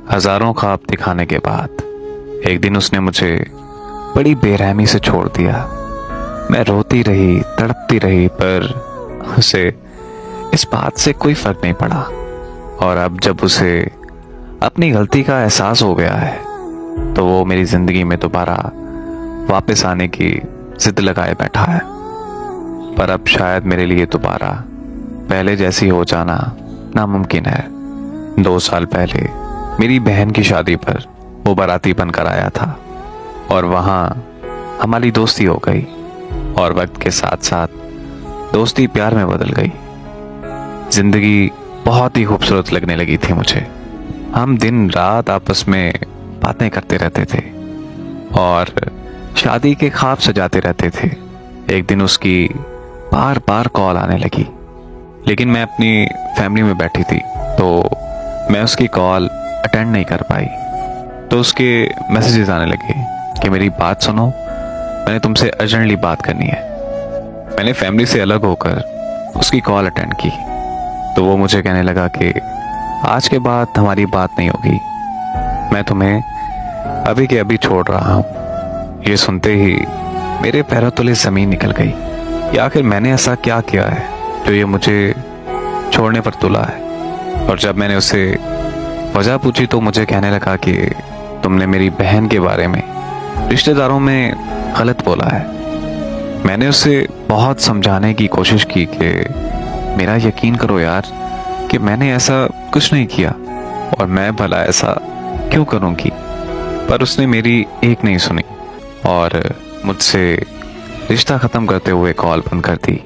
हजारों ख्वाब दिखाने के बाद एक दिन उसने मुझे बड़ी बेरहमी से छोड़ दिया। मैं रोती रही, तड़पती रही, पर उसे इस बात से कोई फर्क नहीं पड़ा। और अब जब उसे अपनी गलती का एहसास हो गया है तो वो मेरी जिंदगी में दोबारा वापस आने की जिद लगाए बैठा है। पर अब शायद मेरे लिए दोबारा पहले जैसी हो जाना नामुमकिन है। 2 साल पहले मेरी बहन की शादी पर वो बाराती बनकर आया था और वहाँ हमारी दोस्ती हो गई और वक्त के साथ साथ दोस्ती प्यार में बदल गई। जिंदगी बहुत ही खूबसूरत लगने लगी थी मुझे। हम दिन रात आपस में बातें करते रहते थे और शादी के ख्वाब सजाते रहते थे। एक दिन उसकी बार बार कॉल आने लगी, लेकिन मैं अपनी फैमिली में बैठी थी तो मैं उसकी कॉल अटेंड नहीं कर पाई। तो उसके मैसेजेस आने लगे कि मेरी बात सुनो, मैंने तुमसे अर्जेंटली बात करनी है। मैंने फैमिली से अलग होकर उसकी कॉल अटेंड की तो वो मुझे कहने लगा कि आज के बाद हमारी बात नहीं होगी, मैं तुम्हें अभी के अभी छोड़ रहा हूँ। ये सुनते ही मेरे पैरों तले ज़मीन निकल गई कि आखिर मैंने ऐसा क्या किया है जो ये मुझे छोड़ने पर तुला है। और जब मैंने उसे वजह पूछी तो मुझे कहने लगा कि तुमने मेरी बहन के बारे में रिश्तेदारों में गलत बोला है। मैंने उसे बहुत समझाने की कोशिश की कि मेरा यकीन करो यार कि मैंने ऐसा कुछ नहीं किया और मैं भला ऐसा क्यों करूँगी। पर उसने मेरी एक नहीं सुनी और मुझसे रिश्ता ख़त्म करते हुए कॉल बंद कर दी।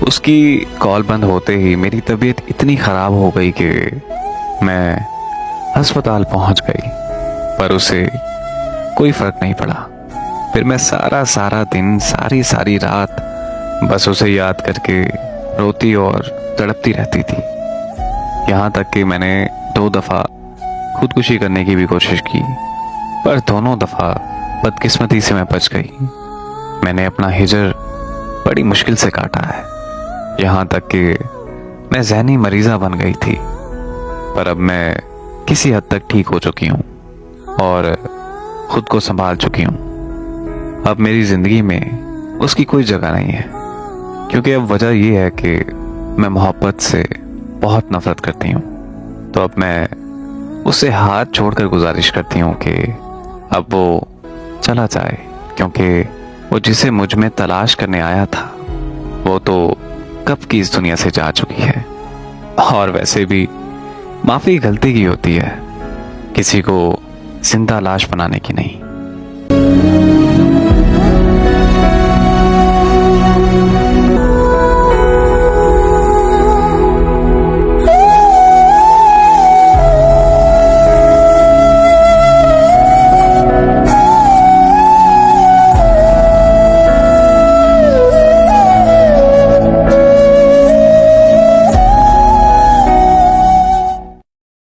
उसकी कॉल बंद होते ही मेरी तबीयत इतनी ख़राब हो गई कि मैं अस्पताल पहुंच गई, पर उसे कोई फ़र्क नहीं पड़ा। फिर मैं सारा दिन सारी रात बस उसे याद करके रोती और तड़पती रहती थी। यहाँ तक कि मैंने 2 दफ़ा खुदकुशी करने की भी कोशिश की, पर दोनों दफ़ा बदकिस्मती से मैं बच गई। मैंने अपना हिजर बड़ी मुश्किल से काटा है, यहाँ तक कि मैं ज़हनी मरीज़ा बन गई थी। पर अब मैं किसी हद तक ठीक हो चुकी हूँ और खुद को संभाल चुकी हूँ। अब मेरी ज़िंदगी में उसकी कोई जगह नहीं है, क्योंकि अब वजह यह है कि मैं मोहब्बत से बहुत नफरत करती हूँ। तो अब मैं उससे हाथ छोड़कर गुजारिश करती हूँ कि अब वो चला जाए, क्योंकि वो जिसे मुझ में तलाश करने आया था वो तो कब की इस दुनिया से जा चुकी है। और वैसे भी माफ़ी गलती की होती है, किसी को जिंदा लाश बनाने की नहीं।